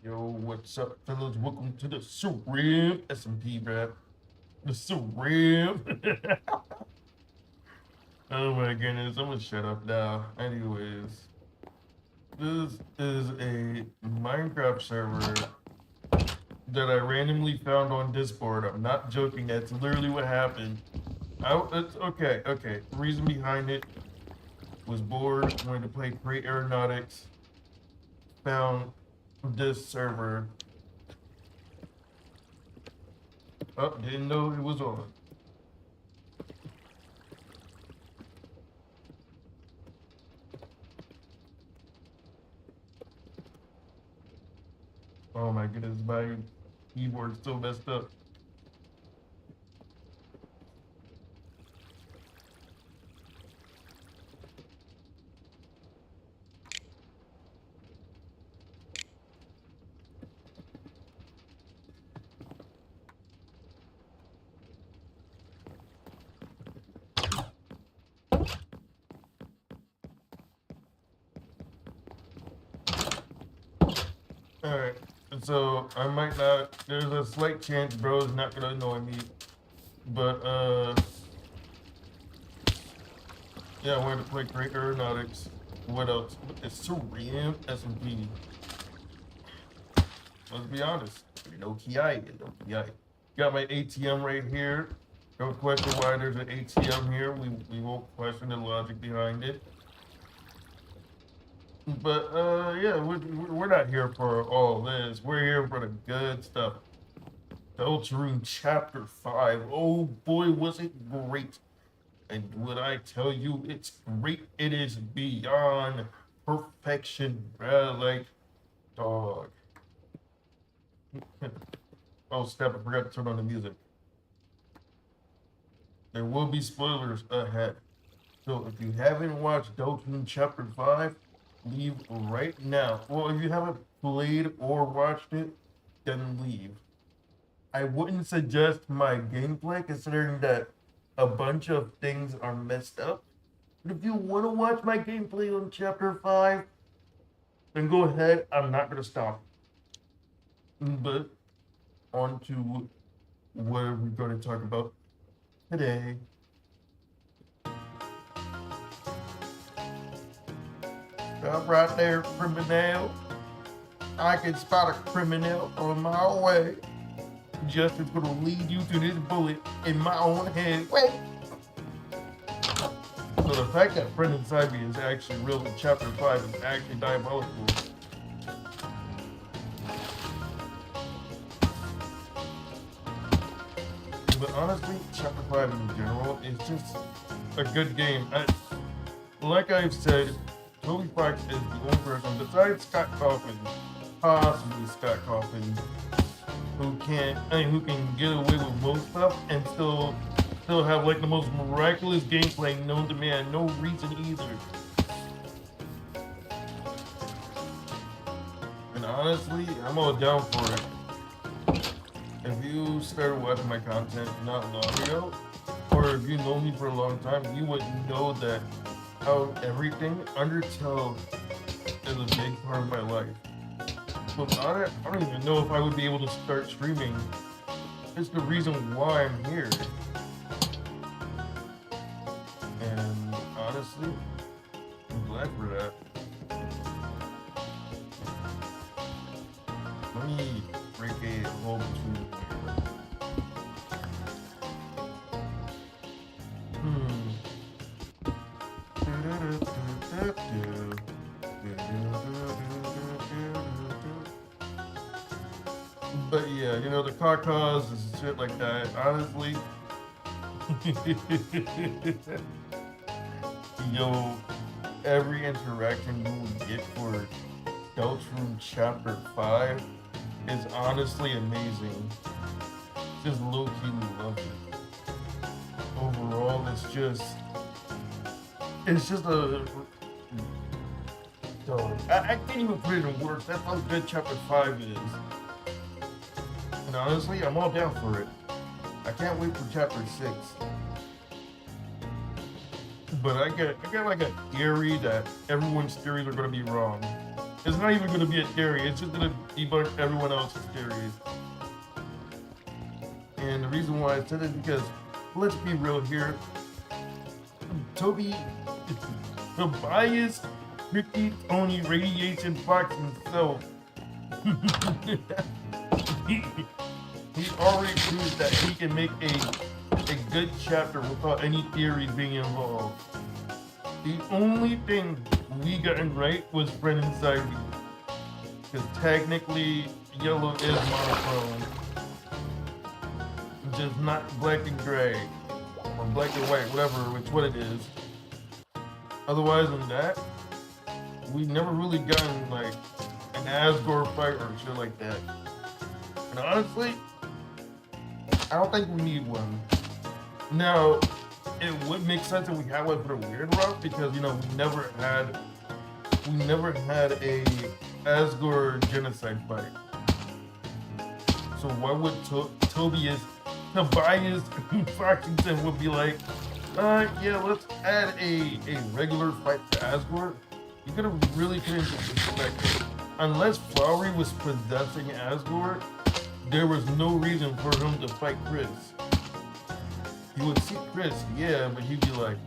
Yo, what's up, fellas? Welcome to the Surreal SMP rap. The Surreal. Oh my goodness, I'm gonna shut up now. Anyways, this is a Minecraft server that I randomly found on Discord. I'm not joking. That's literally what happened. It's okay. Reason behind it was bored, wanted to play Great Aeronautics. Found this server. Oh, didn't know it was on. Oh my goodness, my keyboard's still messed up. Alright, so I might not, there's a slight chance bro's not gonna annoy me, but yeah, I wanted to play Great Aeronautics. What else? It's Surreal SMP. Let's be honest, no KI, no KI. Got my ATM right here. Don't question why there's an ATM here. We won't question the logic behind it. But yeah, we're not here for all this. We're here for the good stuff. Deltarune Chapter 5. Oh boy, was it great. And would I tell you it's great? It is beyond perfection, bruh. Like, dog. Oh, snap, I forgot to turn on the music. There will be spoilers ahead. So if you haven't watched Deltarune Chapter 5, leave right now. Well, if you haven't played or watched it, then leave. I wouldn't suggest my gameplay considering that a bunch of things are messed up. But if you want to watch my gameplay on Chapter 5, then go ahead. I'm not going to stop. But on to what we're going to talk about today. Stop right there, Criminell. I can spot a criminal on my way. Justice gonna lead you to this bullet in my own head. Wait. So the fact that friend inside me is actually real in chapter 5 is actually diabolical. But honestly, chapter 5 in general is just a good game. Like I've said, Toby Fox is the only person besides Scott Coffin, possibly Scott Coffin, who can get away with most stuff and still have like the most miraculous gameplay known to man. No reason either. And honestly, I'm all down for it. If you started watching my content not long ago, or if you know me for a long time, you would know that how everything Undertale is a big part of my life. Without it, I don't even know if I would be able to start streaming. It's the reason why I'm here. And honestly, I'm glad for that. Let me break a hole between But yeah, you know, the cause and shit like that, honestly. Yo, every interaction you will get for Deltarune Chapter 5 is honestly amazing. Just low-key love it. Overall, it's just a dog. I can't even put it in words. That's how good Chapter 5 is. And honestly, I'm all down for it. I can't wait for Chapter 6. But I get like a theory that everyone's theories are gonna be wrong. It's not even going to be a theory. It's just going to debunk everyone else's theories. And the reason why I said it is because, let's be real here, Toby, Tobias, Ricky, Tony, Radiation Fox himself, he already proved that he can make a good chapter without any theories being involved. The only thing we gotten right was friend inside me. Because technically, yellow is monochrome. Just not black and gray. Or black and white, whatever, which what it is. Otherwise than that, we never really gotten like an Asgore fight or shit like that. And honestly, I don't think we need one. Now, it would make sense if we had one for the weird route because we never had a Asgore genocide fight. So why would Tobias Foxington would be like, yeah, let's add a regular fight to Asgore? You could have really put into perspective. Unless Flowery was possessing Asgore, there was no reason for him to fight Chris. He would see Chris, yeah, but he'd be like,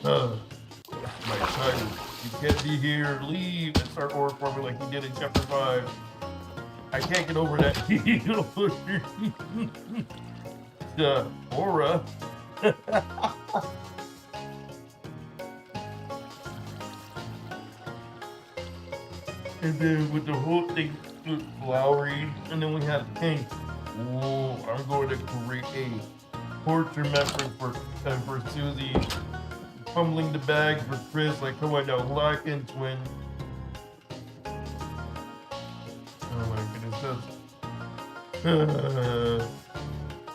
my child, you can't be here, leave, and start aura forming like he did in chapter 5. I can't get over that. The aura. And then with the whole thing with Flowery, and then we had Pink. Whoa, I'm going to create a torture method for Susie. Fumbling the bag for Chris, like, come on now, lock in, twin. Oh my goodness,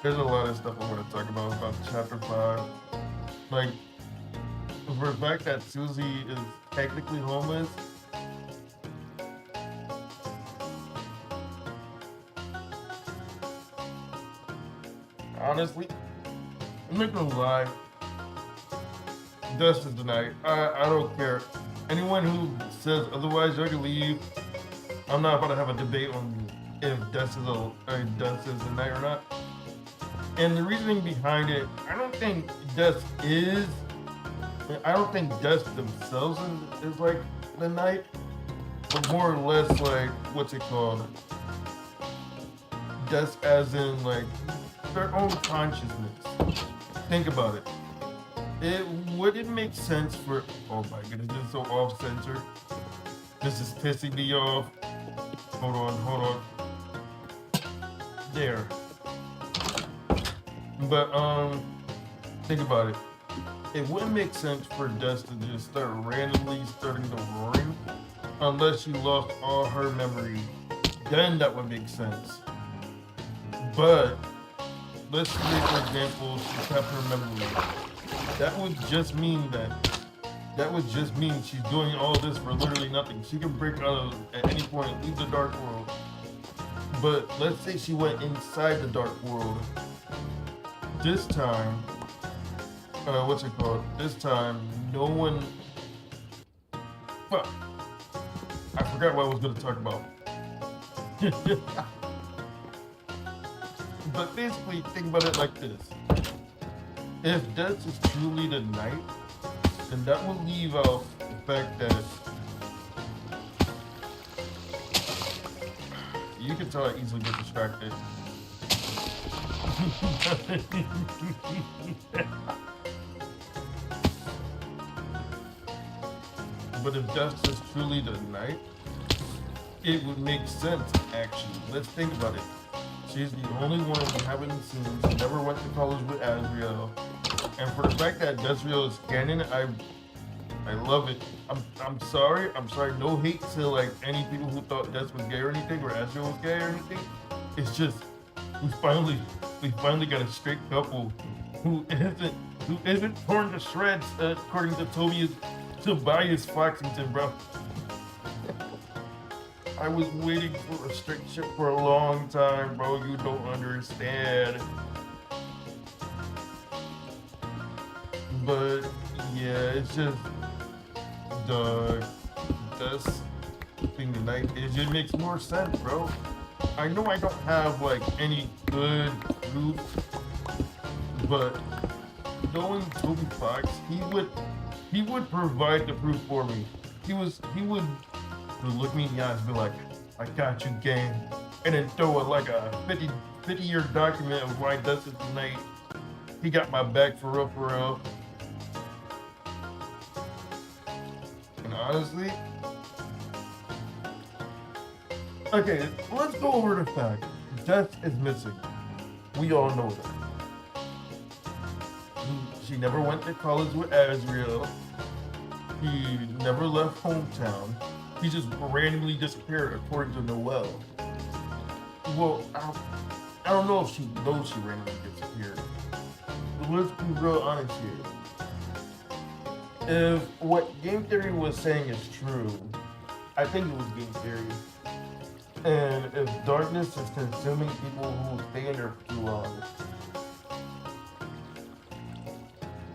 there's a lot of stuff I want to talk about chapter 5. Like, for the fact that Susie is technically homeless, honestly, I'm not gonna lie, Dust is the night. I don't care. Anyone who says otherwise, you can leave. I'm not about to have a debate on if Dust is the night or not. And the reasoning behind it, I don't think Dust themselves is like the night, but more or less like, what's it called? Dust as in like their own consciousness. Think about it. It wouldn't make sense for, oh my goodness, this is so off center. This is pissing me off. Hold on. There. But think about it. It wouldn't make sense for Dust to just start randomly starting to roaring unless she lost all her memory. Then that would make sense. But let's say, for example, she kept her memory. That would just mean she's doing all this for literally nothing. She can break out at any point, leave the dark world. But let's say she went inside the dark world. This time, This time, no one. Fuck. I forgot what I was going to talk about. But basically, think about it like this. If Dust is truly the night, then that will leave out the fact that you can tell I easily get distracted. But if Dust is truly the night, it would make sense, actually. Let's think about it. She's the only one we haven't seen. She never went to college with Asriel. And for the fact that Desriel is canon, I love it. I'm sorry. No hate to like any people who thought Des was gay or anything, or Asriel was gay or anything. It's just we finally got a straight couple who isn't torn to shreds, according to Tobias Foxington, bro. I was waiting for a straight ship for a long time, bro. You don't understand. But yeah, it's just Dust thing tonight. It just makes more sense, bro. I know I don't have like any good proof, but knowing Toby Fox, he would provide the proof for me. He would look me in the eyes and be like, I got you, gang. And then throw like a 50-year document of why does it tonight. He got my back for real, for real. And honestly, okay, let's go over the fact. Death is missing. We all know that. She never went to college with Azriel. He never left hometown. He just randomly disappeared, according to Noelle. Well, I don't know if she knows she randomly disappeared. But let's be real honest here. If what Game Theory was saying is true, I think it was Game Theory. And if darkness is consuming people who stay in there for too long.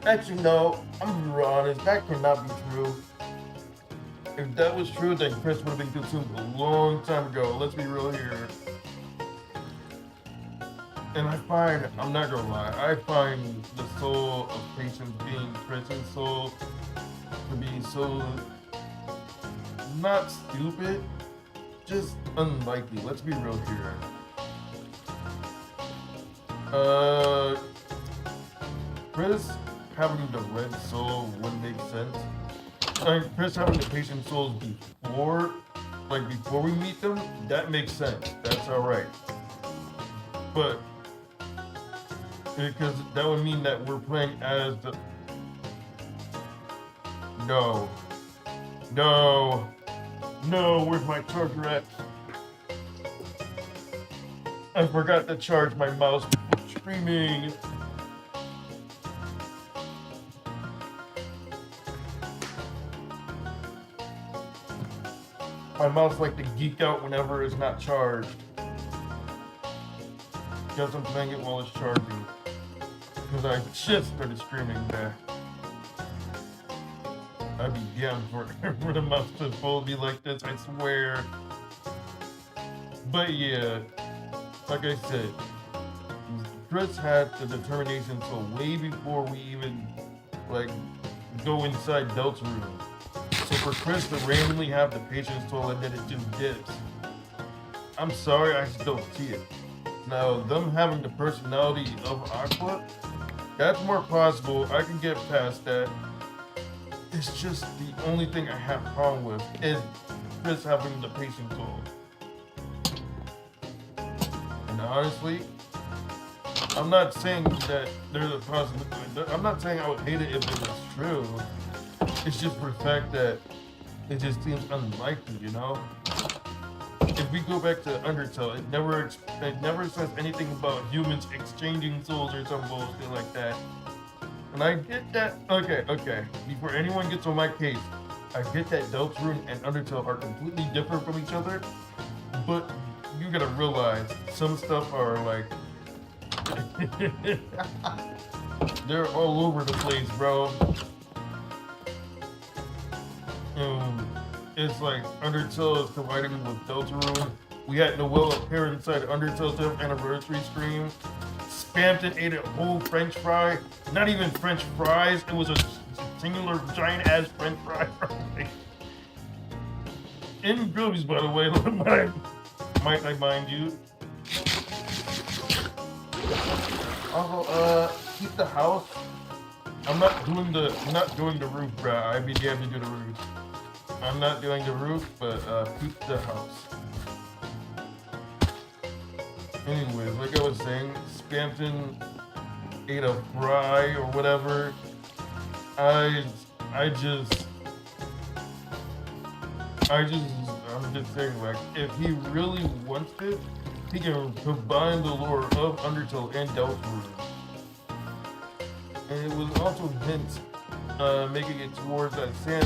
Actually, no, I'm gonna be real honest, that cannot be true. If that was true, then Chris would have been consumed a long time ago. Let's be real here. And I'm not gonna lie, I find the soul of Patience being Chris's soul to be so not stupid, just unlikely. Let's be real here. Chris having the red soul wouldn't make sense. Chris having the patient souls before we meet them, that makes sense. That's alright. But because that would mean that we're playing as the No, where's my charger at? I forgot to charge my mouse before streaming. My mouse like to geek out whenever it's not charged. Because I'm playing it while it's charging. Because I just started streaming there. I'd be damned for the mouse to fully be like this, I swear. But yeah, like I said, Chris had the determination so way before we even go inside Deltarune. So for Chris to randomly have the patience tool and then it just dips, I'm sorry, I just don't see it. Now, them having the personality of Aqua, that's more possible. I can get past that. It's just the only thing I have a problem with is Chris having the patient tool. And honestly, I'm not saying that there's a possibility. I'm not saying I would hate it if it was true. It's just for the fact that it just seems unlikely, you know? If we go back to Undertale, it never says anything about humans exchanging souls or some bullshit like that. And I get that. Okay. Before anyone gets on my case, I get that Deltarune and Undertale are completely different from each other. But you gotta realize some stuff are like they're all over the place, bro. It's like Undertale is colliding with Deltarune. We had Noelle appear inside Undertale's 10th anniversary stream. Spampton ate a whole French fry. Not even French fries. It was a singular giant ass French fry. In groups, by the way. Might I mind you? Also, keep the house. I'm not doing the roof, bruh. I'd be damned to do the roof. I'm not doing the roof, but keep the house. Anyways, like I was saying, Spampton ate a fry or whatever. I'm just saying, like, if he really wants it, he can combine the lore of Undertale and Deltarune. And it was also hints making it towards that Sans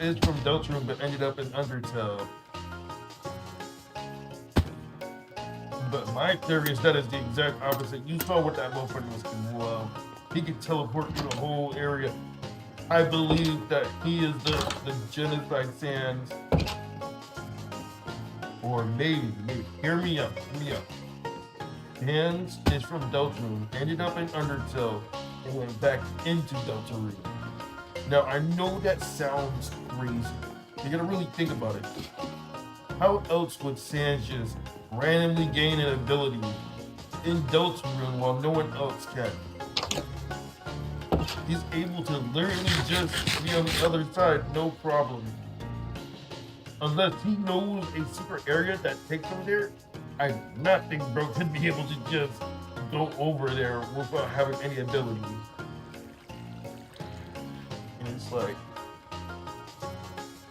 is from Deltarune but ended up in Undertale. But my theory is that is the exact opposite. You saw what that motherfucker was doing. He could teleport through the whole area. I believe that he is the genocide Sans, or maybe, hear me up. Sans is from Deltarune, ended up in Undertale, and went back into Deltarune. Now, I know that sounds crazy. You gotta really think about it. How else would Sans just randomly gain an ability in Deltarune while no one else can? He's able to literally just be on the other side, no problem. Unless he knows a secret area that takes him there, I do not think bro could be able to just go over there without having any ability. And it's like,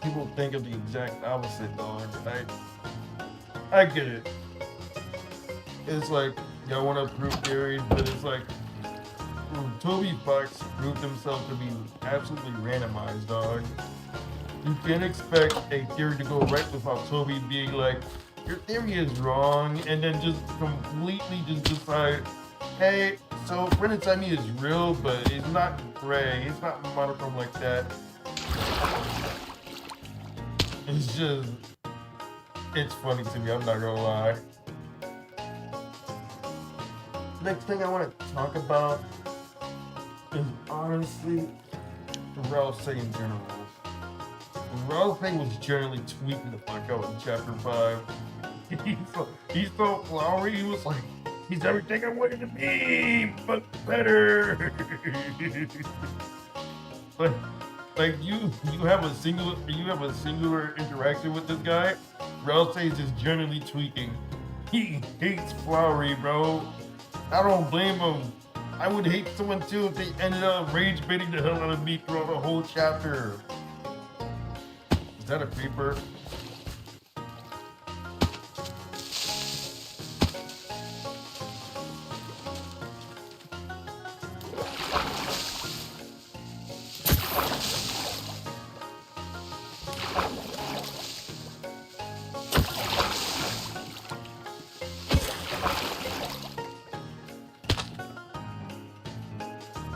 people think of the exact opposite, dog. I get it. It's like, y'all want to prove theories, but it's like, Toby Fox proved himself to be absolutely randomized, dog. You can't expect a theory to go right without Toby being like, your theory is wrong, and then just completely just decide, hey, so Renaissance is real, but it's not gray, it's not monochrome like that. It's just, it's funny to me, I'm not gonna lie. Next thing I want to talk about is honestly Ralph's in general. Ralph was generally tweaking the fuck out in chapter 5. He's so flowery, he was like, he's everything I wanted to be, but better. like you have a singular interaction with this guy. Ralph is just generally tweaking. He hates flowery, bro. I don't blame him. I would hate someone too if they ended up rage baiting the hell out of me throughout the whole chapter. Is that a creeper?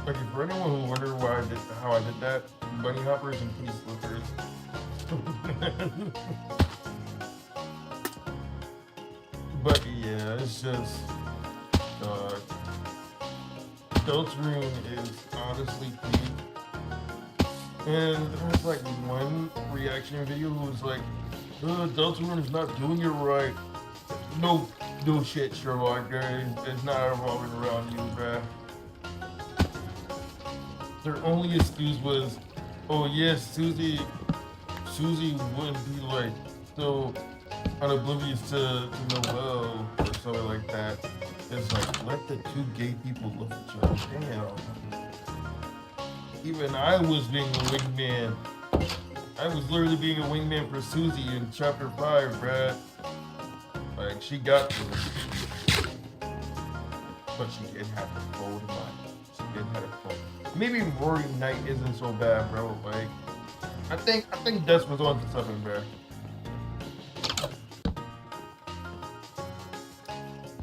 Okay, for anyone who wondered how I did that, bunny hoppers and pea slippers. But yeah, it's just Deltarune is honestly peak. And there's like one reaction video who was like, Deltarune is not doing it right. No shit, Sherlock, guys. It's not revolving around you, bruh. Their only excuse was, oh yes, Susie wouldn't be like so unoblivious to Noelle or something like that. It's like, let the two gay people love each other. Damn. Even I was being a wingman. I was literally being a wingman for Susie in chapter 5, bruh. Like, she got this. But she didn't have to fold in mine. She didn't have to fold. Maybe Rory Knight isn't so bad, bro. Like, I think Des was on to something, bro.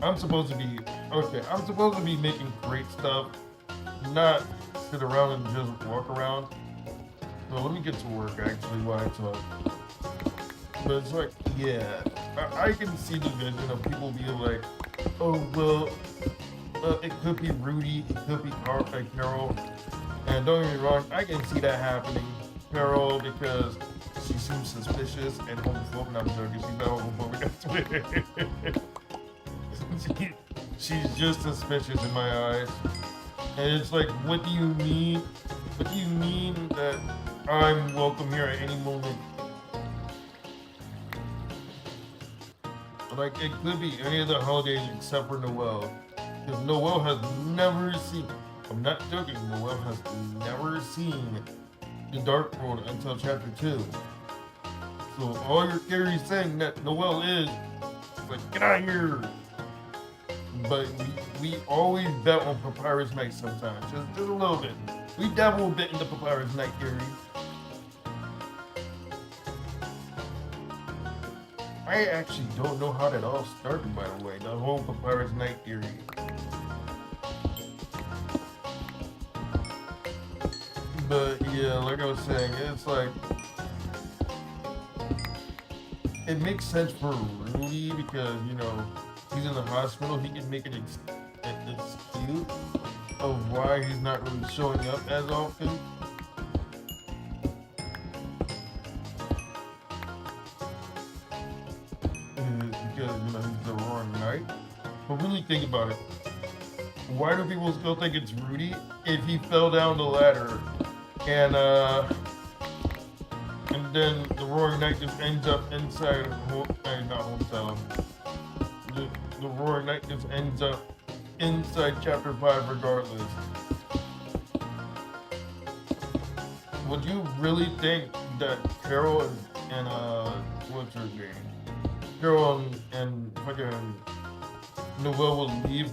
I'm supposed to be making great stuff, not sit around and just walk around. So let me get to work actually while I talk. But it's like, yeah, I can see the vision of people being like, oh well, it could be Rudy, it could be Carol. And don't get me wrong, I can see that happening. Carol, because she seems suspicious and homophobic. No, I'm joking, she's not homophobic. She's just suspicious in my eyes. And it's like, what do you mean? What do you mean that I'm welcome here at any moment? Like, it could be any of the holidays except for Noelle. Because Noelle has never seen, I'm not joking, Noelle has never seen the Dark World until chapter 2. So all your theories saying that Noelle is, like, get out of here. But we always bet on Papyrus Night sometimes, just a little bit. We dabble a bit in the Papyrus Night theory. I actually don't know how that all started, by the way, the whole Papyrus Night theory. But yeah, like I was saying, it's like it makes sense for Rudy because he's in the hospital. He can make an excuse of why he's not really showing up as often. Because he's the wrong night. But really think about it. Why do people still think it's Rudy if he fell down the ladder and then the Roaring Knight just ends up inside not hometown. The Roaring Knight just ends up inside chapter 5 regardless. Would you really think that Carol and what's her name? Carol and fucking Noelle will leave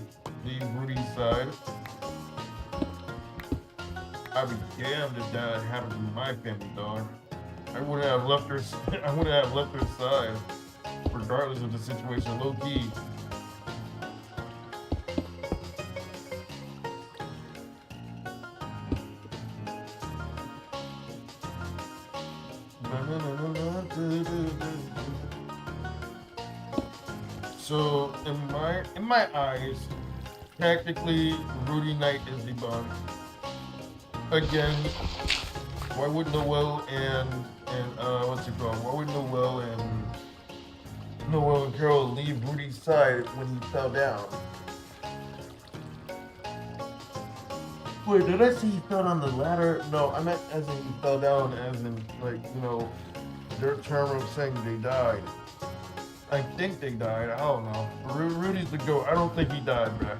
Rudy's side? I'd be damned if that happened to my family, dog. I wouldn't have left her. I wouldn't have left her side, regardless of the situation. Low key. So in my eyes, technically Rudy Knight is debunked. Again, why would Noelle and what's it called? Why would Noelle and Carol leave Rudy's side when he fell down? Wait, did I say he fell down the ladder? No, I meant as in he fell down as in their term of saying they died. I think they died. I don't know. Rudy's the GOAT. I don't think he died, bruh.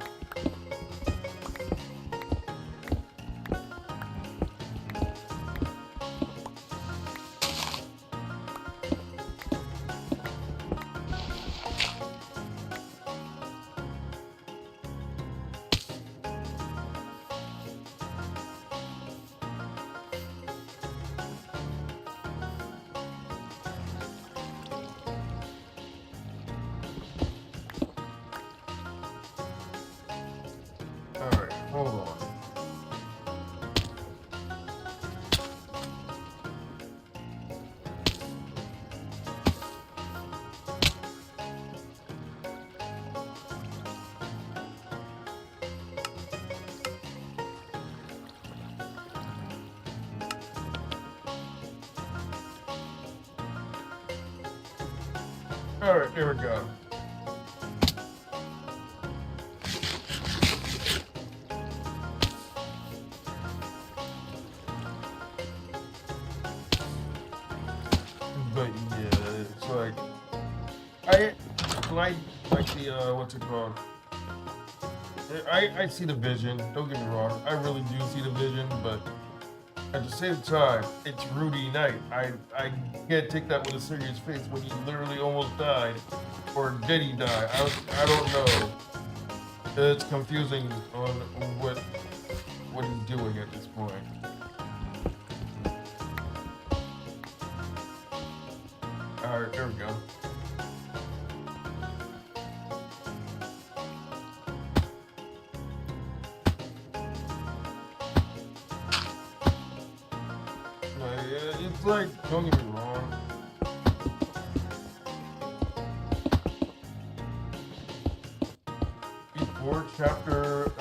Alright, hold on. Alright, there we go. But yeah, it's like I like the what's it called? I see the vision. Don't get me wrong. I really do see the vision, but at the same time, it's Rudy Knight. I can't take that with a serious face when he literally almost died, or did he die? I don't know. It's confusing on what he's doing at this point. Alright, there we go. It's like, don't get me wrong. Before chapter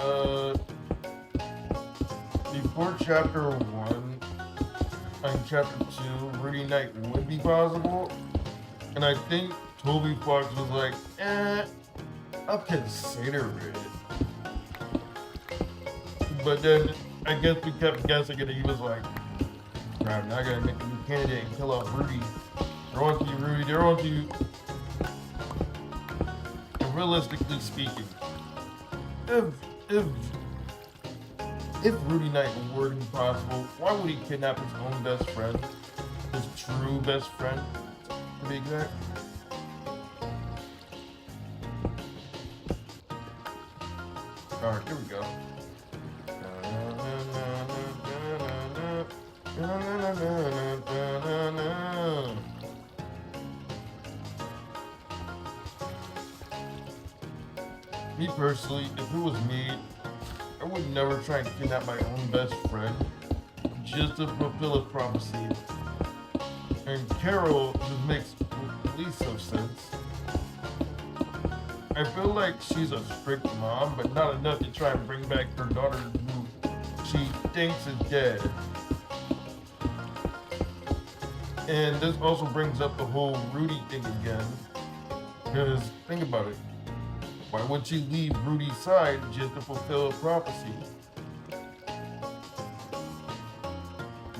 1 and chapter 2, Rudy Knight would be possible. And I think Toby Fox was like, I'll consider it. But then I guess we kept guessing and he was like, crap, now I gotta make a new candidate and kill off Rudy. They're on to you, Rudy. They're on to you. And realistically speaking, if Rudy Knight were to be possible, why would he kidnap his own best friend? His true best friend, to be exact. Alright, here we go. Me personally, if it was me, I would never try and kidnap my own best friend just to fulfill a prophecy. And Carol just makes least of sense. I feel like she's a strict mom, but not enough to try and bring back her daughter who she thinks is dead. And this also brings up the whole Rudy thing again. Because think about it. Why would she leave Rudy's side just to fulfill a prophecy?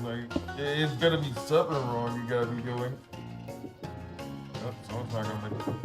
Like, it's gotta be something wrong you gotta be doing. Oh, someone's not gonna make it.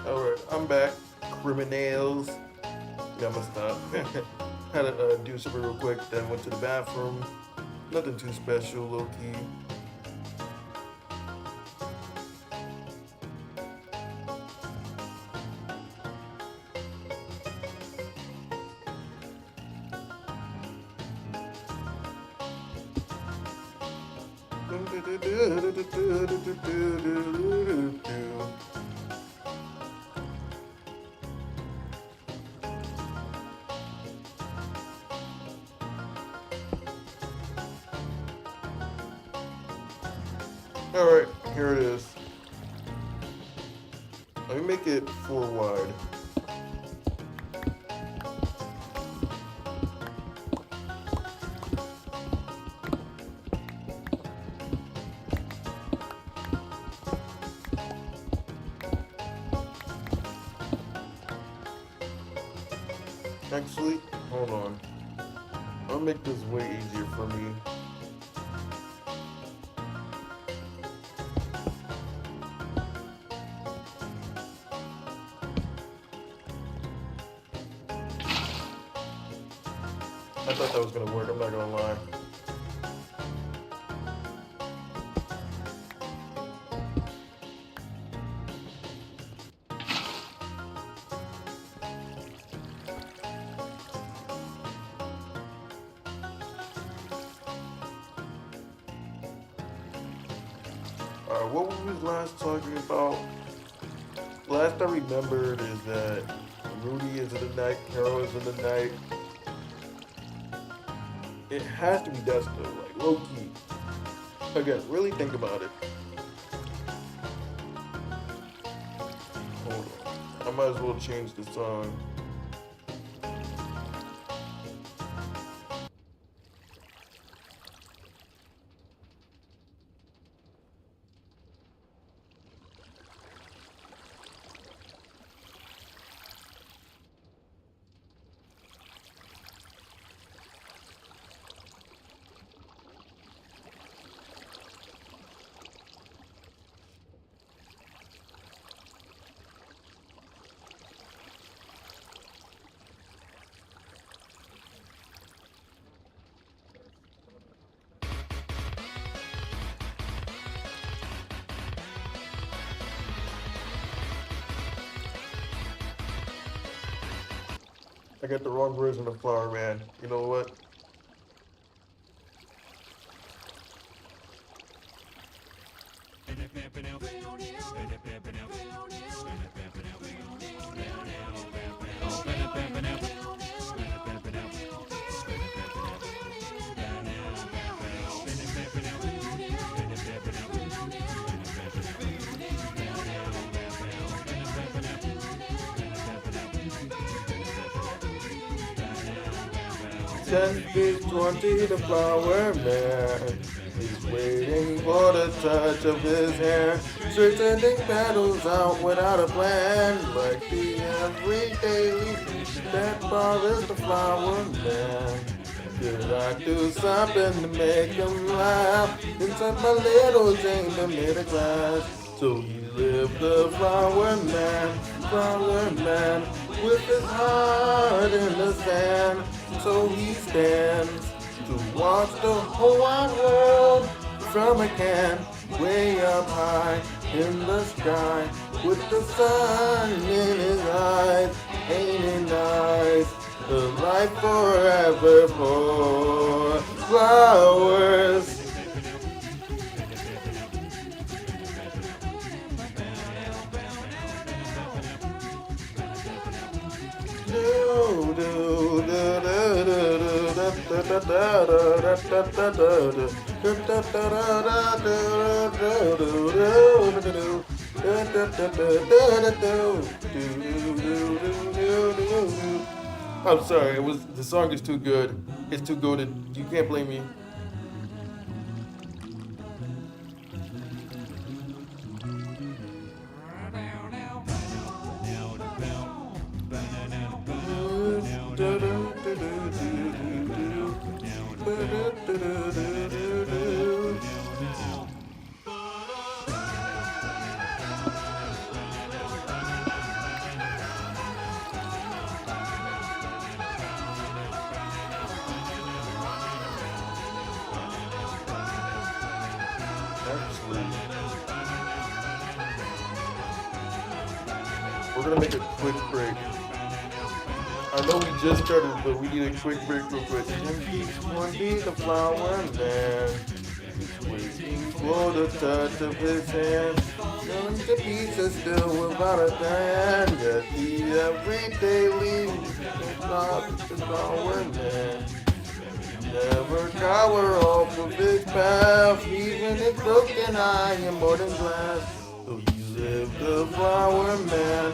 Alright, I'm back. Criminels. Yeah, I'm gonna stop. Had to do something real quick, then went to the bathroom. Nothing too special, low key. Alright, here it is. Let me make it 4 wide. Actually, hold on. I'll make this way easier for me. I thought that was gonna work, I'm not gonna lie. What we was last talking about? Last I remembered is that Rudy is in the night, Carol is in the night. It has to be Desta, like low key. Again, really think about it. Hold on. I might as well change the song. I got the wrong version of Flower Man. You know what? Ten feet 20, the flower man. He's waiting for the touch of his hand. Straightening petals out without a plan. Like the everyday that bothers the flower man. Did I do something to make him laugh? Inside my little chamber made of glass. So he lived the flower man, with his heart in the sand. So he stands to watch the whole wide world from a can, way up high in the sky, with the sun in his eyes. Ain't it nice? The life forever for flowers. I'm sorry, the song is too good. It's too good. You can't blame me. sleep. We're gonna make a quick break. I know we just started, but we need a quick break real quick. MP20, the flower man, waiting for the touch of his hand. Selling the pizza still without a dime. Yet the everyday leaves the flower man. Never cower off of his path, even if broken eye and more than glass. So you live the flower man,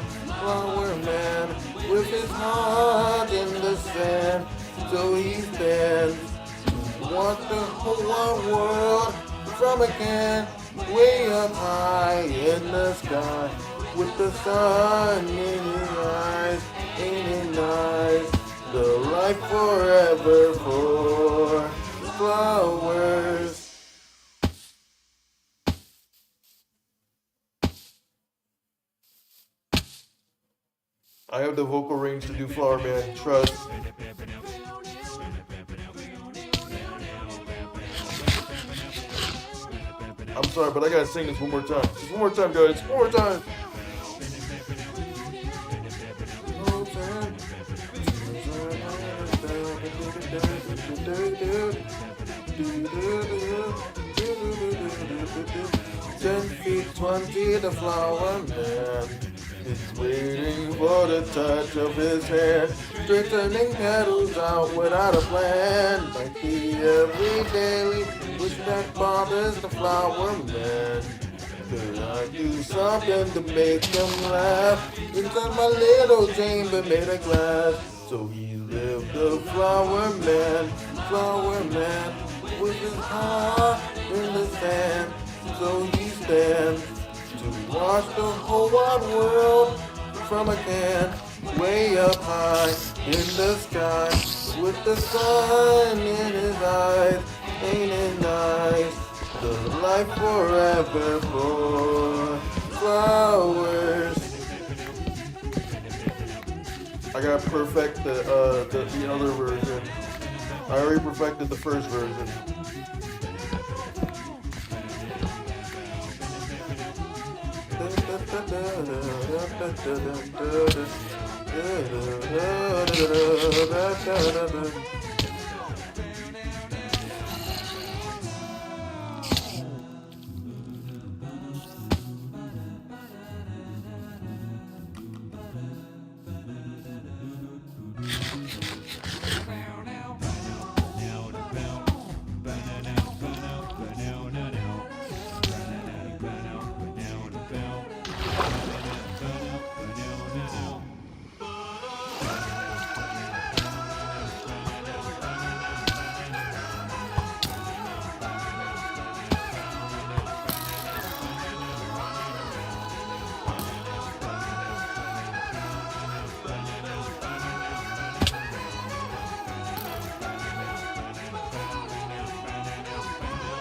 with his heart in the sand. So he stands to watch the whole wide world from again, way up high in the sky, with the sun in his eyes. Ain't it nice? The life forever for flowers. I have the vocal range to do Flower Man, trust. I'm sorry, but I gotta sing this one more time. Just one more time, guys. One more time. MP20, the flower man is waiting for the touch of his hand, straightening petals out without a plan, like the everyday which that bothers the flower man. Could I do something to make him laugh? Inside my little chamber made of glass. So he lived the flower man, with his heart in the sand. So he stands to watch the whole wide world from a can, way up high in the sky, with the sun in his eyes. Ain't it nice? The life forever for flowers. I gotta perfect the other version. I already perfected the first version.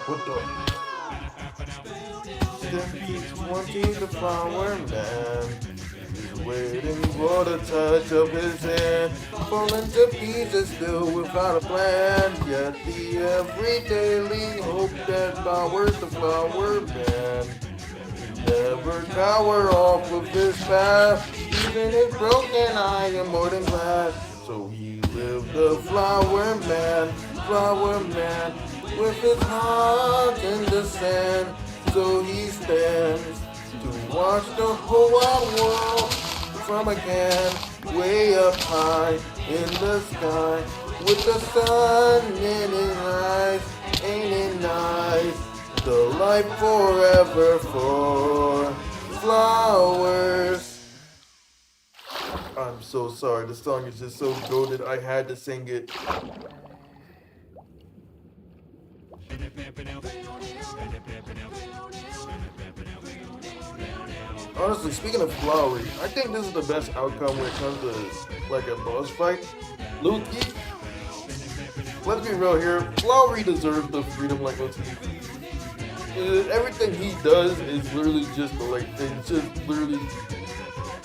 What the? MP20, the flower man is waiting for the touch of his hand, falling to pieces still without a plan. Yet the everyday hope that powers the flower man never cower off of his path, even if broken I am more than glad. So he lived the flower man, with his heart in the sand. So he stands to watch the whole wide world from again, way up high in the sky, with the sun in his eyes. Ain't it nice? The life forever for flowers. I'm so sorry, the song is just so goated, I had to sing it. Honestly, speaking of flowery, I think this is the best outcome when it comes to like a boss fight. Loki, let's be real here, Flowery deserves the freedom like Loki. Everything he does is literally just like, it's just literally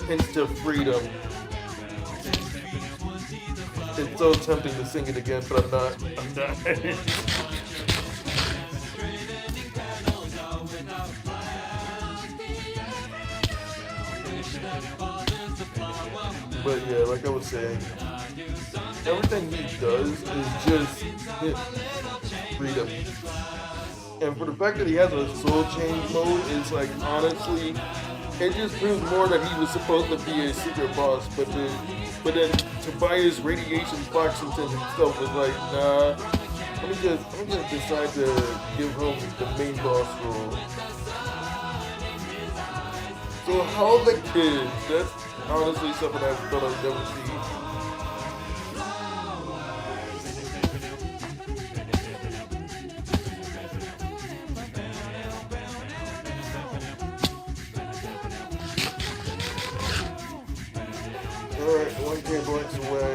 hints to freedom. It's so tempting to sing it again, but I'm not. But yeah, like I was saying, everything he does is just hit freedom. And for the fact that he has a soul change mode, it's like honestly, it just proves more that he was supposed to be a secret boss. But then Tobias Radiation Foxington himself was like, nah, let me just decide to give him the main boss role. So how the kids? That's honestly something I thought I'd never see. Alright, 1K blanks away.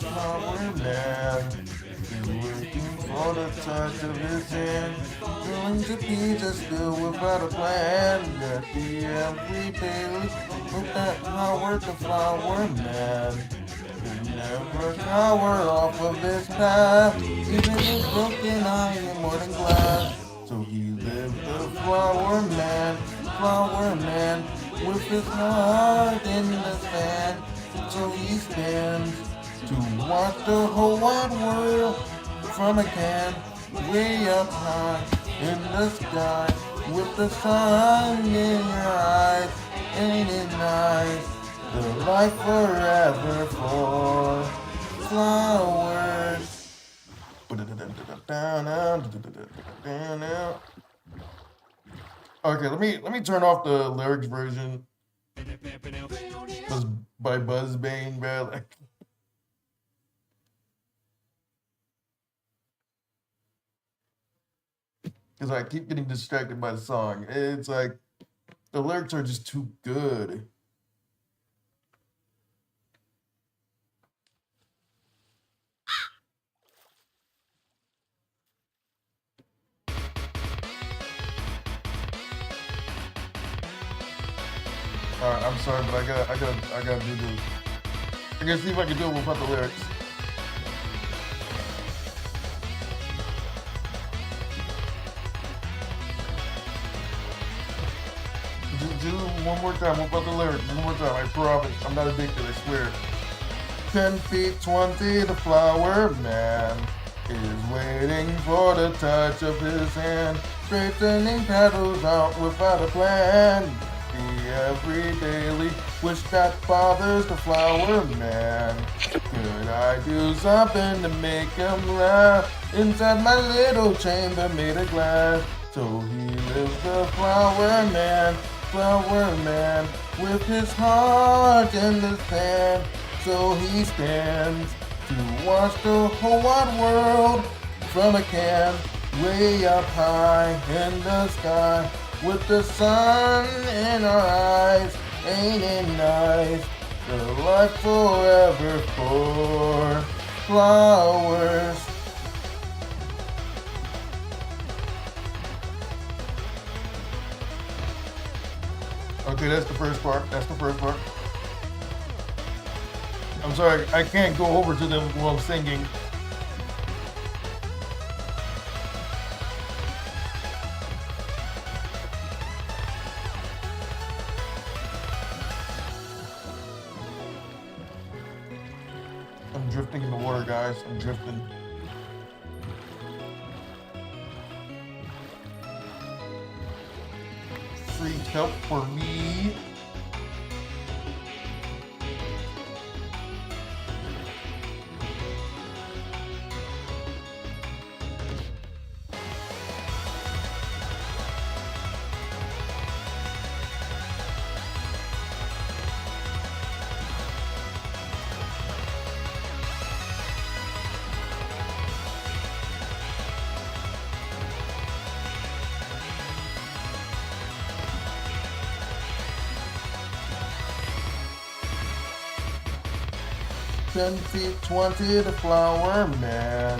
Power man, working for the touch of his hand, willing to be just still without a plan. At the everyday with that power, the flower man could never cower off of his path, even his broken eye and more than glass. So he lived the flower man, with his heart in the sand. So he stands to watch the whole wide world from a can, way up high in the sky, with the sun in your eyes. Ain't it nice? The life forever for flowers. Okay, let me turn off the lyrics version. Was by Buzzbane, man. Like, because I keep getting distracted by the song. It's like the lyrics are just too good. Alright, I'm sorry, but I gotta do this. I gotta see if I can do it without the lyrics. Just do it one more time without the lyrics. One more time, I promise. I'm not addicted, I swear. 10 feet 20, the flower man is waiting for the touch of his hand, straightening petals out without a plan. Every daily wish that bothers the flower man. Could I do something to make him laugh? Inside my little chamber made of glass. So he lives the flower man, with his heart in the sand. So he stands to watch the whole wide world from a can, way up high in the sky, with the sun in our eyes. Ain't it nice? The life forever for flowers. Okay, that's the first part. I'm sorry, I can't go over to them while I'm singing. I'm drifting in the water, guys. I'm drifting. Free help for me. 10 feet 20, the flower man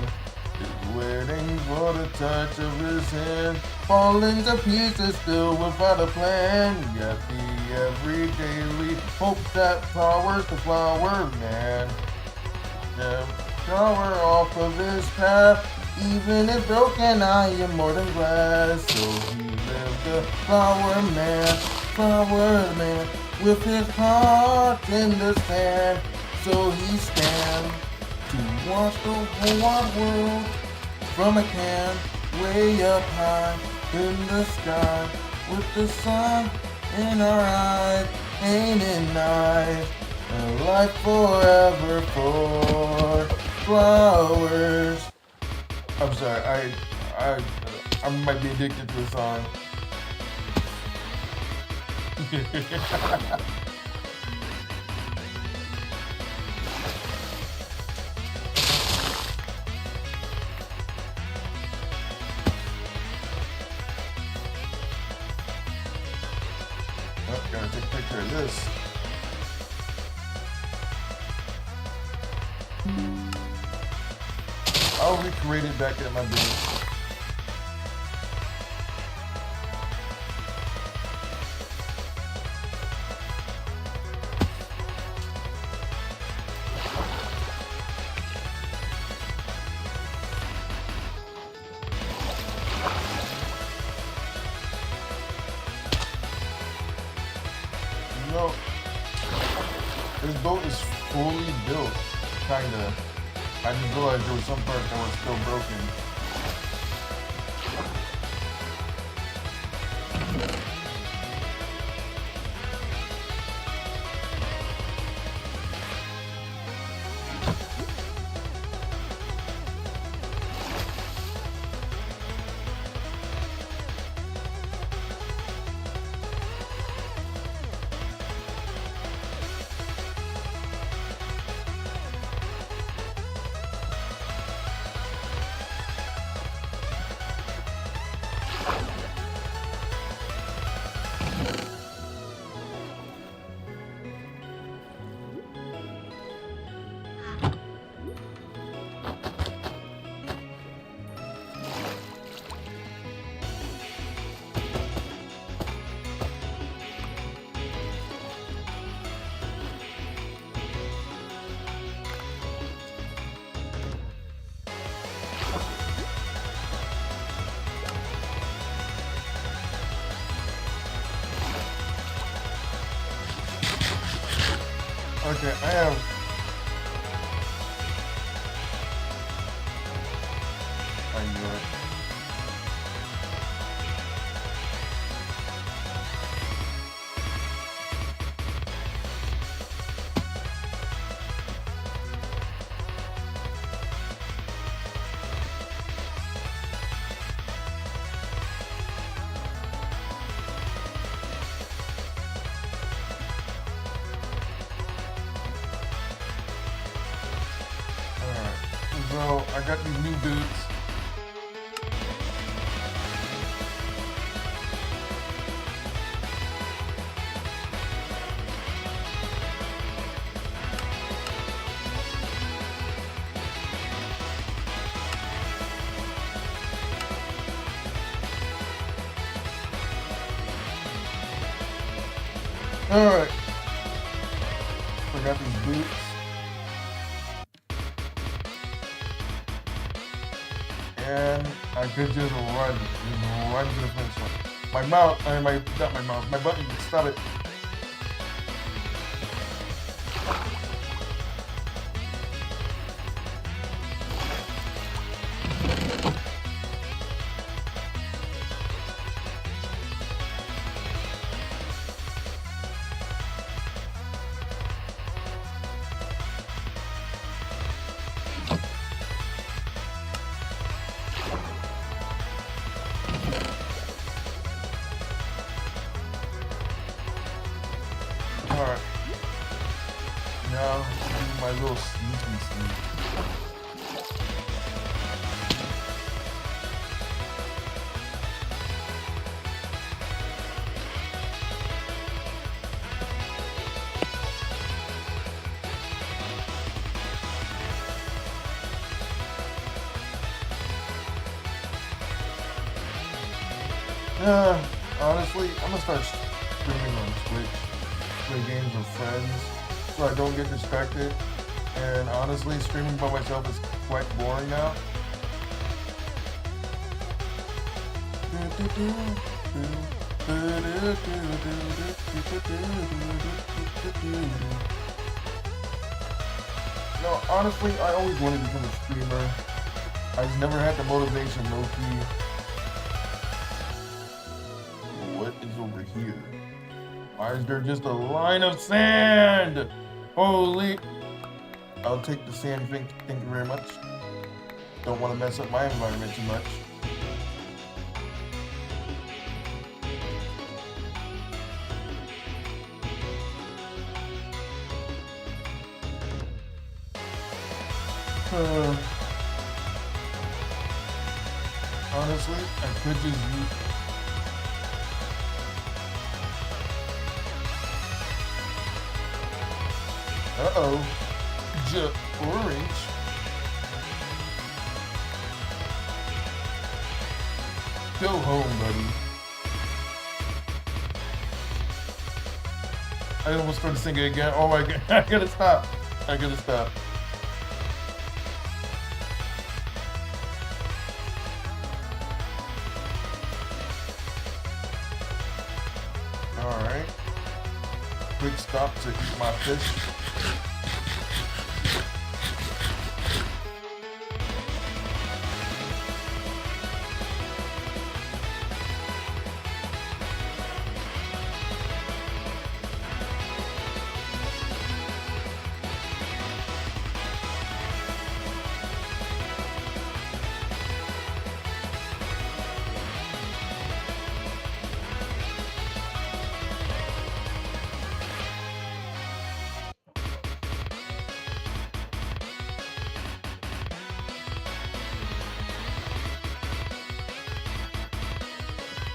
is waiting for the touch of his hand. Falling to pieces still without a plan. Yet the everyday hope that powers the flower man. The shower off of his path. Even if broken, I am more than glad. So he lived the flower man, with his heart in the sand. So he stands to watch the whole wide world from a can, way up high in the sky, with the sun in our eyes. Ain't it nice? A life forever for flowers. I'm sorry, I might be addicted to the song. Oh, gotta take a picture of this. I'll recreate it back at my base. You know, this boat is fully built, kinda. I just realized there was some parts that were still broken. Okay, I have. I knew it. So I got these new boots. Alright. I got these boots. And I could just run to the finish line. My mouth, not my mouth, my button, stop it. Alright. Now, do my little sneaky sneak. Honestly, I'm gonna start streaming on Twitch, play games with friends, so I don't get distracted. And honestly, streaming by myself is quite boring now. No, honestly, I always wanted to become a streamer. I just never had the motivation, low-key. What is over here? Why is there just a line of sand? Holy... I'll take the sand, thank you very much. Don't want to mess up my environment too much. Honestly, I could just use... Uh-oh. Orange. Go home, buddy. I almost started singing again. Oh my god, I gotta stop. I gotta stop. Alright. Quick stop to eat my fish.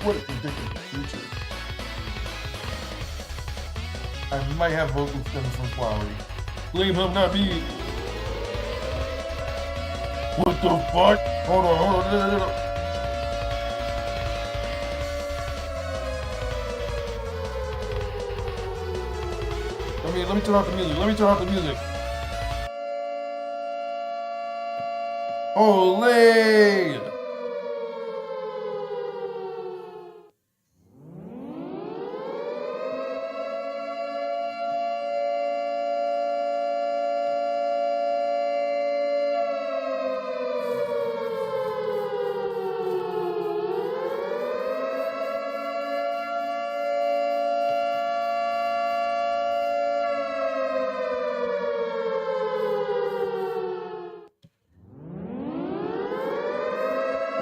What a predictable future. I might have vocal stems from Flowery. Blame him, not me. What the fuck? Hold on. Let me turn off the music. Holy!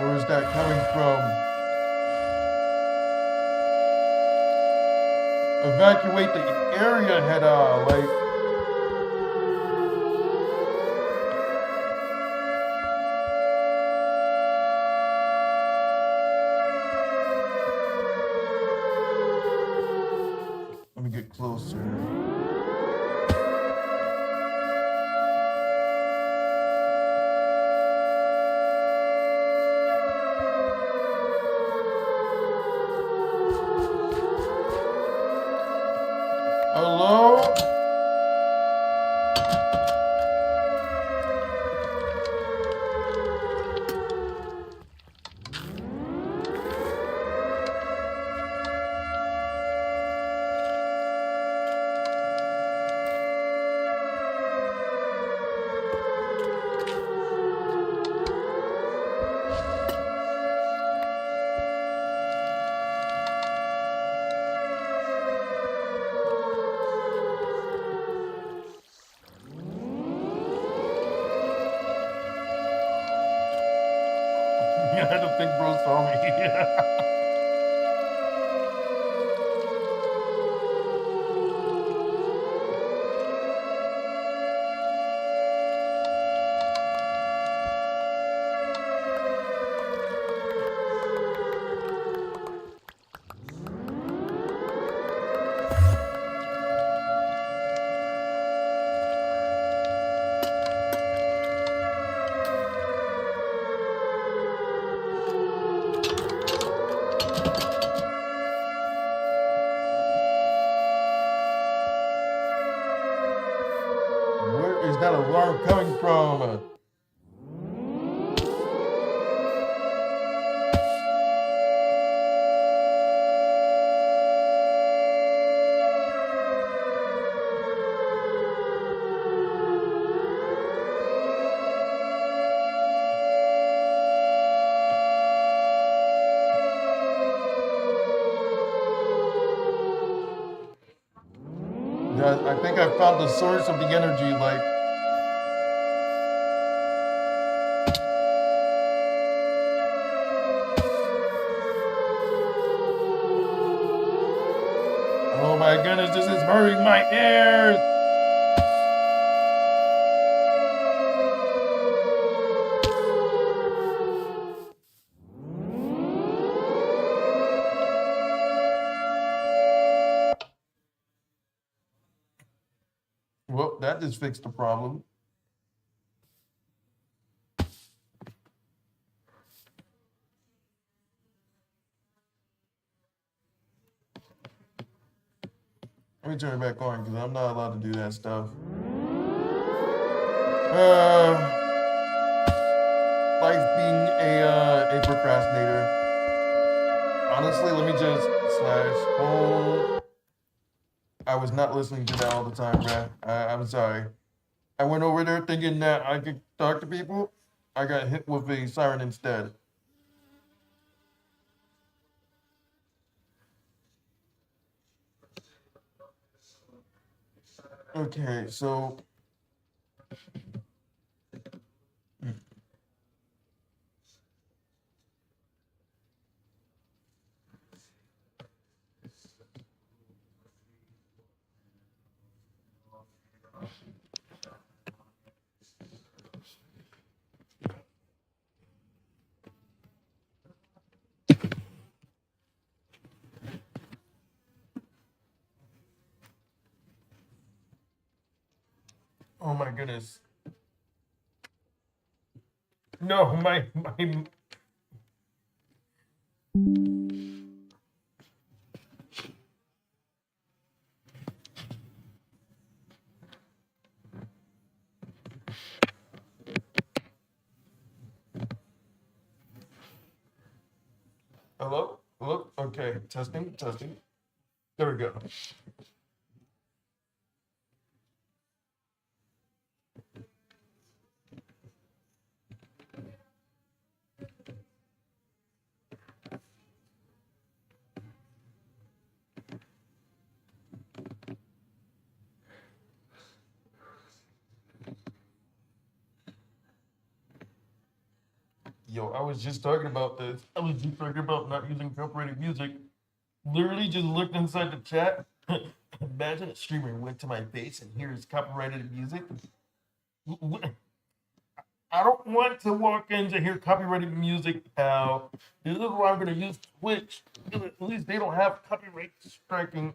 Where is that coming from? Evacuate the area head on, like... Let me get closer. Hello? I don't think bro saw me. that alarm coming from? Guys, I think I found the source of the energy, like. Oh my goodness, this is hurting my ears! Well, that just fixed the problem. Let me turn it back on because I'm not allowed to do that stuff. Life being a procrastinator. Honestly, let me just slash home. I was not listening to that all the time, bruh. I'm sorry. I went over there thinking that I could talk to people. I got hit with a siren instead. Okay, so. Oh my goodness. No, my. Hello? Hello? Okay, testing, testing. There we go. Yo, I was just talking about this. I was just talking about not using copyrighted music. Literally just looked inside the chat. Imagine a streamer went to my face and here's copyrighted music. I don't want to walk in to hear copyrighted music, pal. This is why I'm going to use Twitch. At least they don't have copyright striking.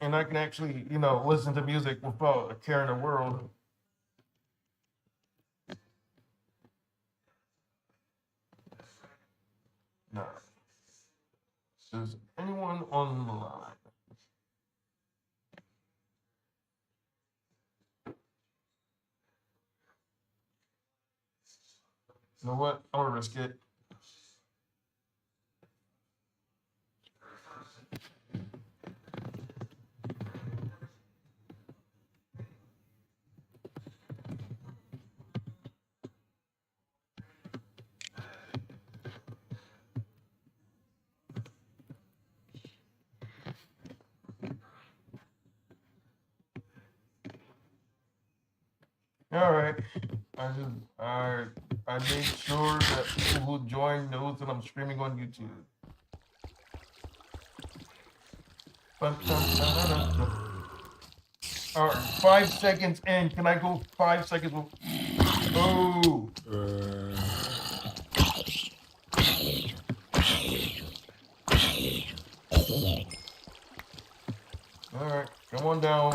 And I can actually, listen to music without a care in the world. No. Is anyone on the line? You know what? I'm gonna risk it. All right. I made sure that people who join knows that I'm streaming on YouTube. All right, 5 seconds in. Can I go 5 seconds? Oh. All right, come on down.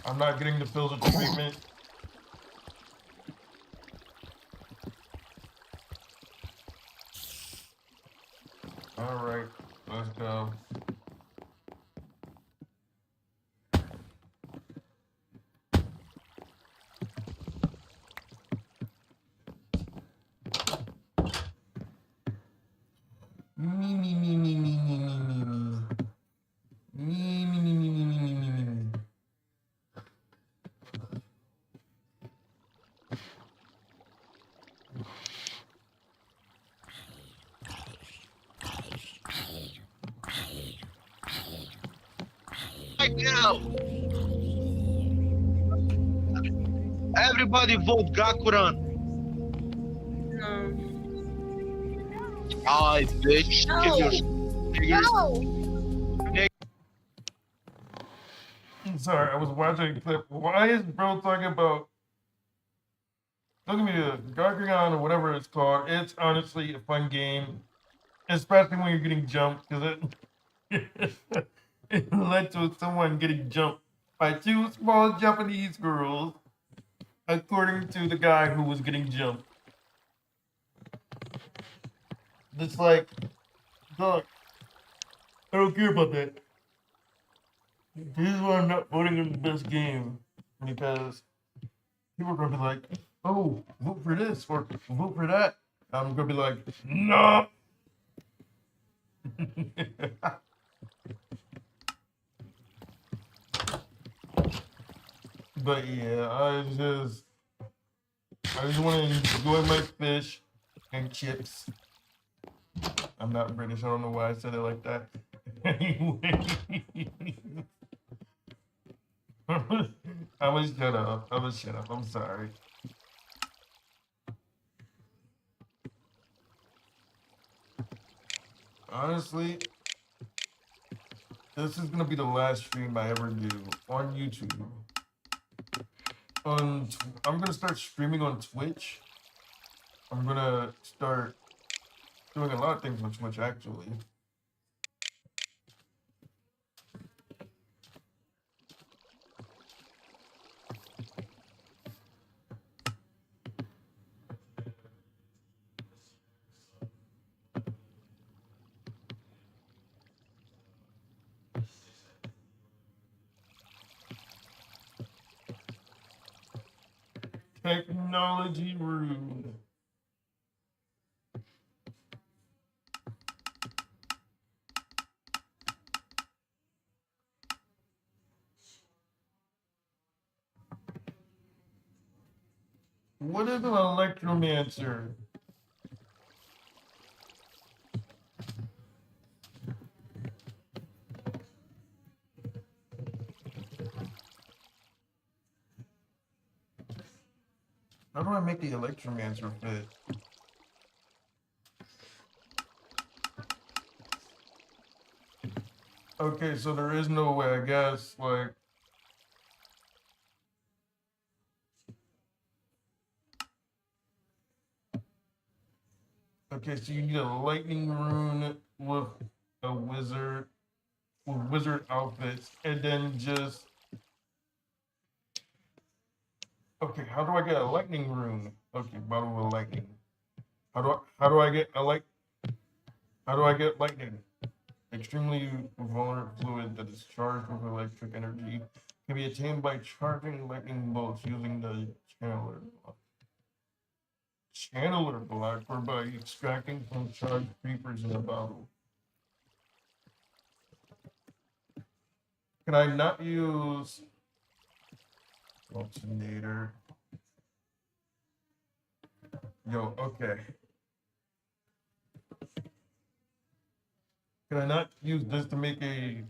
I'm not getting the filter treatment. Alright, let's go. Me, me, me, me, me, me, me, me, me. Me, me, me, me, me, me, me, me, me. Right now, everybody vote Gakuran. No. I bitch, kick your nigger. No. I'm sorry, I was watching a clip. Why is bro talking about look at me, Gargagon or whatever it's called? It's honestly a fun game, especially when you're getting jumped, because it it led to someone getting jumped by two small Japanese girls, according to the guy who was getting jumped. It's like, dog, I don't care about that. This is why I'm not voting in the best game, because people are gonna be like, "Oh, vote for this or vote for that." I'm gonna be like, "No." But yeah, I just want to enjoy my fish and chips. I'm not British. I don't know why I said it like that. Anyway, I was shut up. I was shut up. I'm sorry. Honestly, this is gonna be the last stream I ever do on YouTube. I'm gonna start streaming on Twitch. I'm gonna start doing a lot of things on Twitch actually. Technology rude. What is an electromancer? How do I make the electromancer fit? Okay, so there is no way, I guess, like... Okay, so you need a lightning rune with a wizard, with wizard outfits, and then just... Okay, how do I get a lightning rune? Okay, bottle of lightning. How do I get a how do I get lightning? Extremely vulnerable fluid that is charged with electric energy can be attained by charging lightning bolts using the channeler block or by extracting from charged creepers in a bottle. Can I not use alternator? Yo, okay. Can I not use this to make a...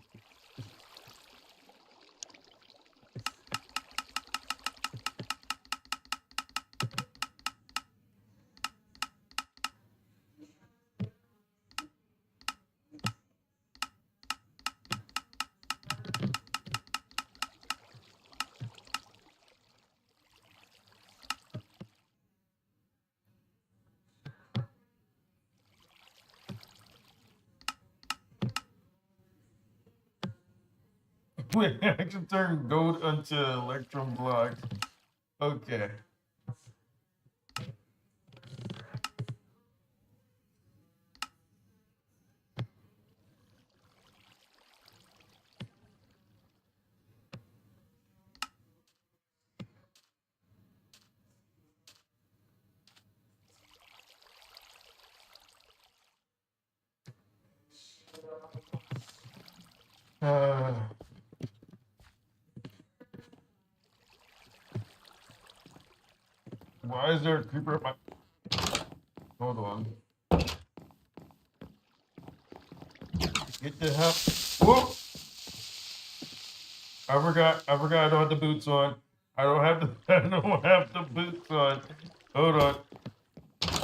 Wait, I can turn gold into electrum blocks. Okay. Uh, why is there a creeper up my... Hold on. Get the hell... Whoa! I forgot I don't have the boots on. I don't have the, I don't have the boots on. Hold on.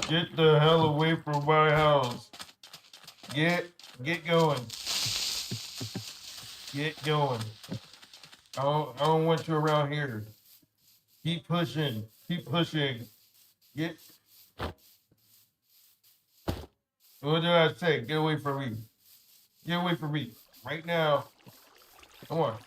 Get the hell away from my house. Get going. Get going. I don't want you around here. Keep pushing. Keep pushing. Get. What did I say? Get away from me. Get away from me. Right now. Come on.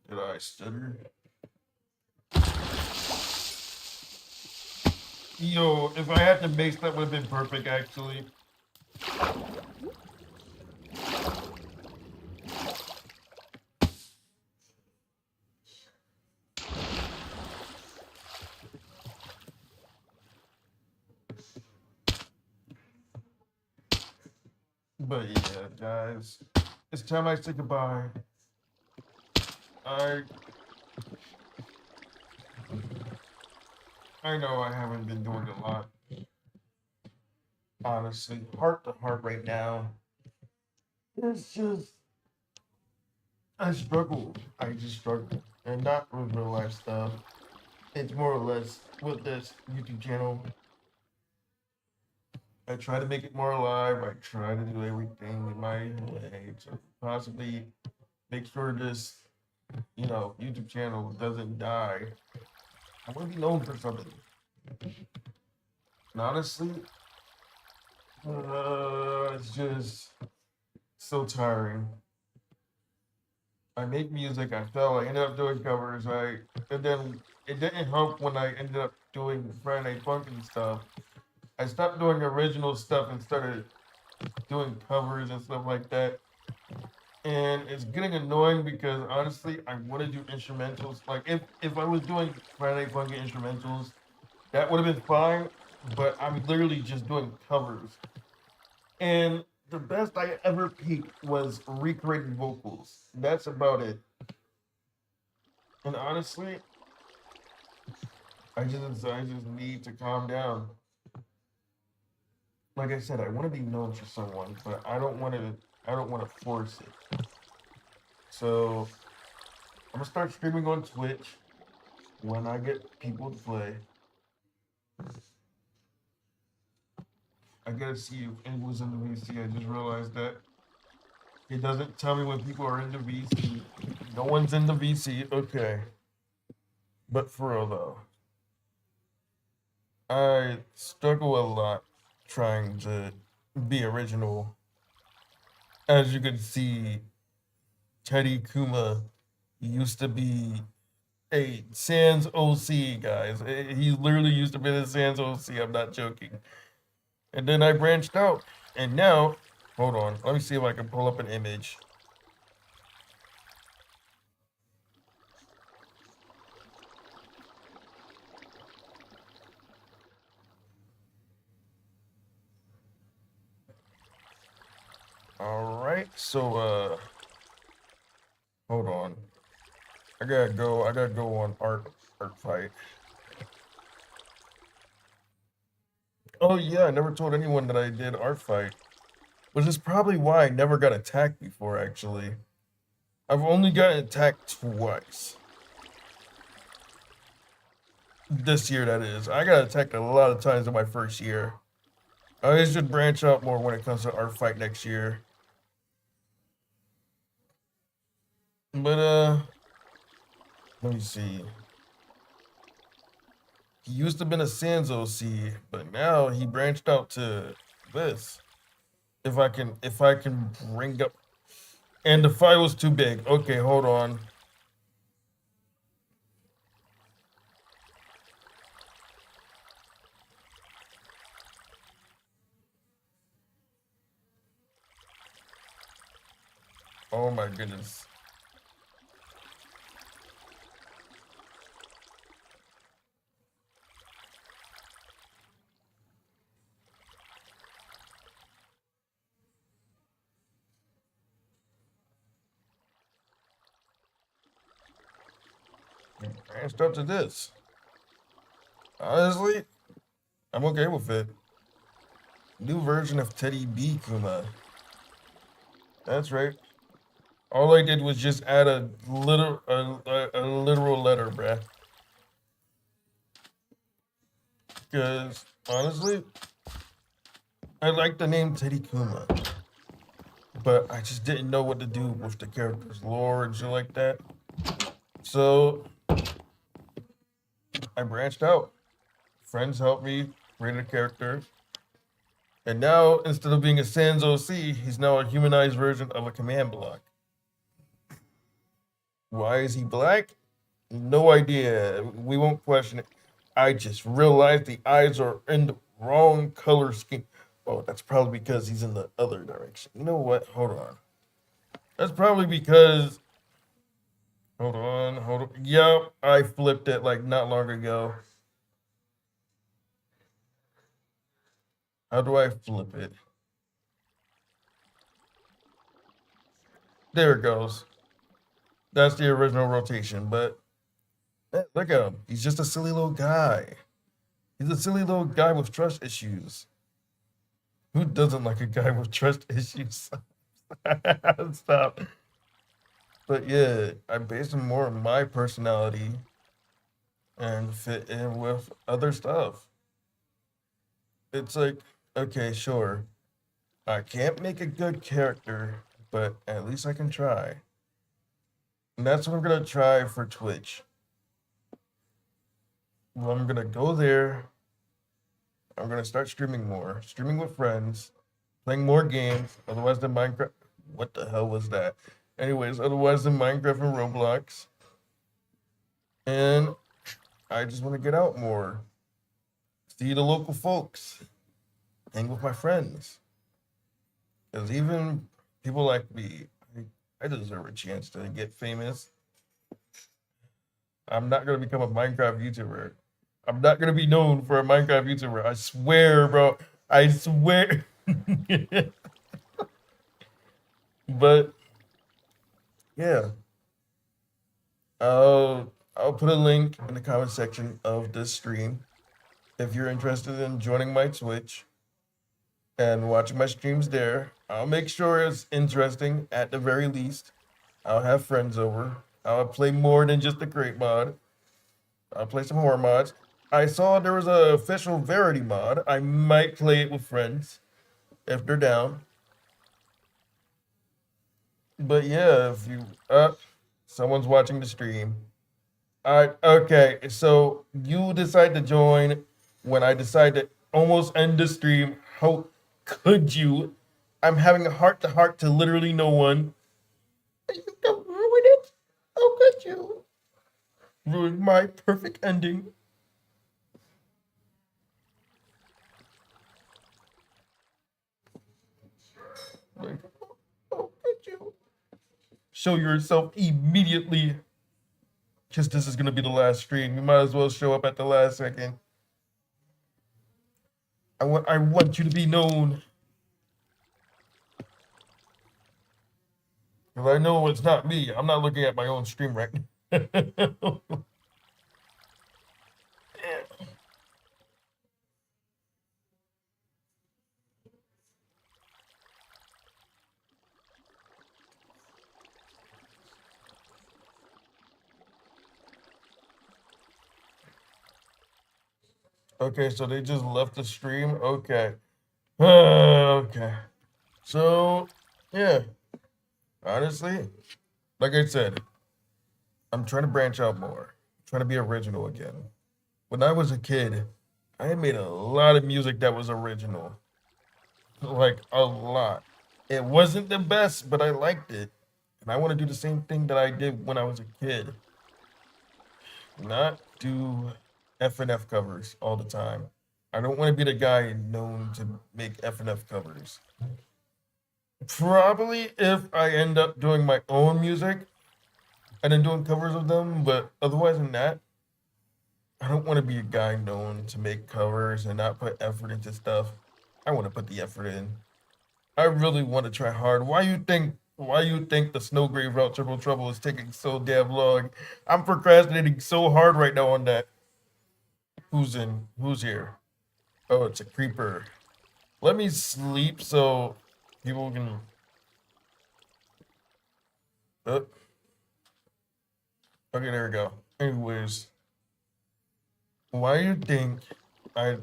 Did I stutter? Yo, if I had to mace, that would have been perfect, actually. But yeah, guys, it's time I say goodbye. I know I haven't been doing a lot. Honestly, heart to heart right now. It's just I struggle. I just struggle. And not with real life stuff. It's more or less with this YouTube channel. I try to make it more alive. I try to do everything in my way to possibly make sure this, YouTube channel doesn't die. I want to be known for something. And honestly, it's just so tiring. I make music. I ended up doing covers. And then it didn't help when I ended up doing Friday Funk and stuff. I stopped doing original stuff and started doing covers and stuff like that. And it's getting annoying because honestly, I want to do instrumentals. Like if I was doing Friday Funk instrumentals, that would have been fine. But I'm literally just doing covers. And the best I ever peaked was recreating vocals. That's about it. And honestly, I just need to calm down. Like I said, I want to be known for someone, but I don't want to force it. So I'm gonna start streaming on Twitch when I get people to play. I gotta see if anyone's in the VC. I just realized that it doesn't tell me when people are in the VC. No one's in the VC. Okay. But for real though, I struggle a lot trying to be original. As you can see, Teddy Kuma used to be a Sans OC, guys. He literally used to be a Sans OC. I'm not joking. And then I branched out. And now, hold on. Let me see if I can pull up an image. All right. So, hold on. I gotta go on art fight. Oh yeah, I never told anyone that I did art fight. Which is probably why I never got attacked before, actually. I've only gotten attacked twice. This year, that is. I got attacked a lot of times in my first year. I should branch out more when it comes to art fight next year. But, let me see. He used to have been a Sans OC, but now he branched out to this. If I can bring up, and the fight was too big. Okay, hold on. Oh my goodness. branched out to this. Honestly, I'm okay with it. New version of Teddy B Kuma. That's right. All I did was just add a literal letter, bruh. Because honestly, I like the name Teddy Kuma, but I just didn't know what to do with the character's lore and shit like that. So I branched out. Friends helped me create a character. And now, instead of being a Sans OC, he's now a humanized version of a command block. Why is he black? No idea. We won't question it. I just realized the eyes are in the wrong color scheme. Oh, that's probably because he's in the other direction. You know what? Hold on. That's probably because. Hold on. Yep, I flipped it like not long ago. How do I flip it? There it goes. That's the original rotation, but look at him. He's just a silly little guy. He's a silly little guy with trust issues. Who doesn't like a guy with trust issues? Stop. But yeah, I based him more on my personality and fit in with other stuff. It's like, okay, sure. I can't make a good character, but at least I can try. And that's what I'm gonna try for Twitch. Well, I'm gonna go there. I'm gonna start streaming more, streaming with friends, playing more games. Otherwise, than Minecraft. What the hell was that? Anyways, otherwise than Minecraft and Roblox. And I just want to get out more, see the local folks, hang with my friends. Because even people like me, I deserve a chance to get famous. I'm not going to become a Minecraft YouTuber. I'm not going to be known for a Minecraft YouTuber. I swear, bro. I swear. But yeah, I'll put a link in the comment section of this stream if you're interested in joining my Twitch and watching my streams there. I'll make sure it's interesting at the very least. I'll have friends over. I'll play more than just the crate mod. I'll play some horror mods. I saw there was a official Verity mod. I might play it with friends if they're down. But yeah, if you someone's watching the stream. Okay, so you decide to join when I decide to almost end the stream. How could you? I'm having a heart to literally no one. You can ruin it. How could you? Ruin my perfect ending. Like, how could you? Show yourself immediately. Because this is going to be the last stream. You might as well show up at the last second. I want you to be known. Because I know it's not me. I'm not looking at my own stream right now. Okay, so they just left the stream. Okay. Okay. So, yeah. Honestly, like I said, I'm trying to branch out more. Trying to be original again. When I was a kid, I made a lot of music that was original. Like, a lot. It wasn't the best, but I liked it. And I want to do the same thing that I did when I was a kid. Not do F&F covers all the time. I don't want to be the guy known to make F&F covers. Probably if I end up doing my own music and then doing covers of them, but otherwise than that, I don't want to be a guy known to make covers and not put effort into stuff. I want to put the effort in. I really want to try hard. Why you think Why you think the Snowgrave route Triple Trouble is taking so damn long? I'm procrastinating so hard right now on that. Who's in? Who's here? Oh, it's a creeper. Let me sleep so people can. Uh, okay, there we go. Anyways, why you think I?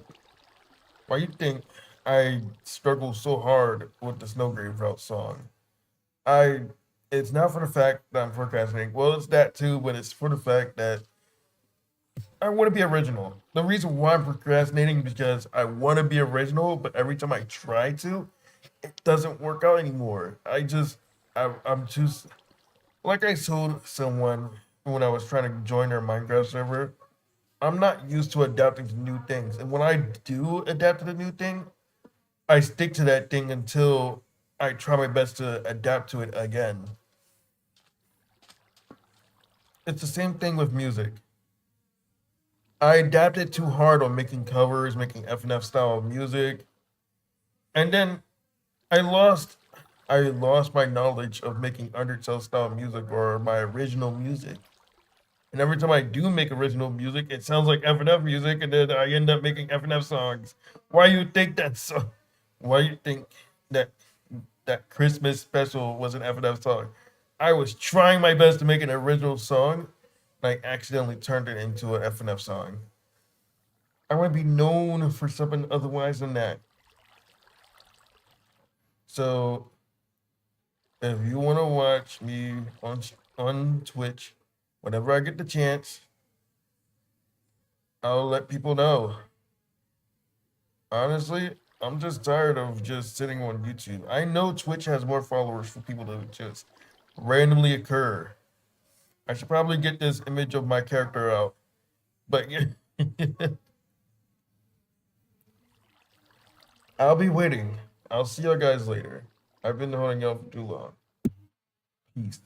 Why you think I struggle so hard with the Snowgrave route song? I. It's not for the fact that I'm procrastinating. Well, it's that too, but it's for the fact that I want to be original. The reason why I'm procrastinating is because I want to be original, but every time I try to, it doesn't work out anymore. I'm just like I told someone when I was trying to join their Minecraft server. I'm not used to adapting to new things, and when I do adapt to the new thing, I stick to that thing until I try my best to adapt to it again. It's the same thing with music. I adapted too hard on making covers, making FNF style music, and then I lost I lost my knowledge of making Undertale style music or my original music. And every time I do make original music, it sounds like FNF music, and then I end up making FNF songs. Why you think that's so? Why you think that that Christmas special was an FNF song? I was trying my best to make an original song, and I accidentally turned it into an FNF song. I want to be known for something otherwise than that. So if you want to watch me on Twitch, whenever I get the chance, I'll let people know. Honestly, I'm just tired of just sitting on YouTube. I know Twitch has more followers for people to just randomly occur. I should probably get this image of my character out. But I'll be waiting. I'll see you guys later. I've been holding out for too long. Peace.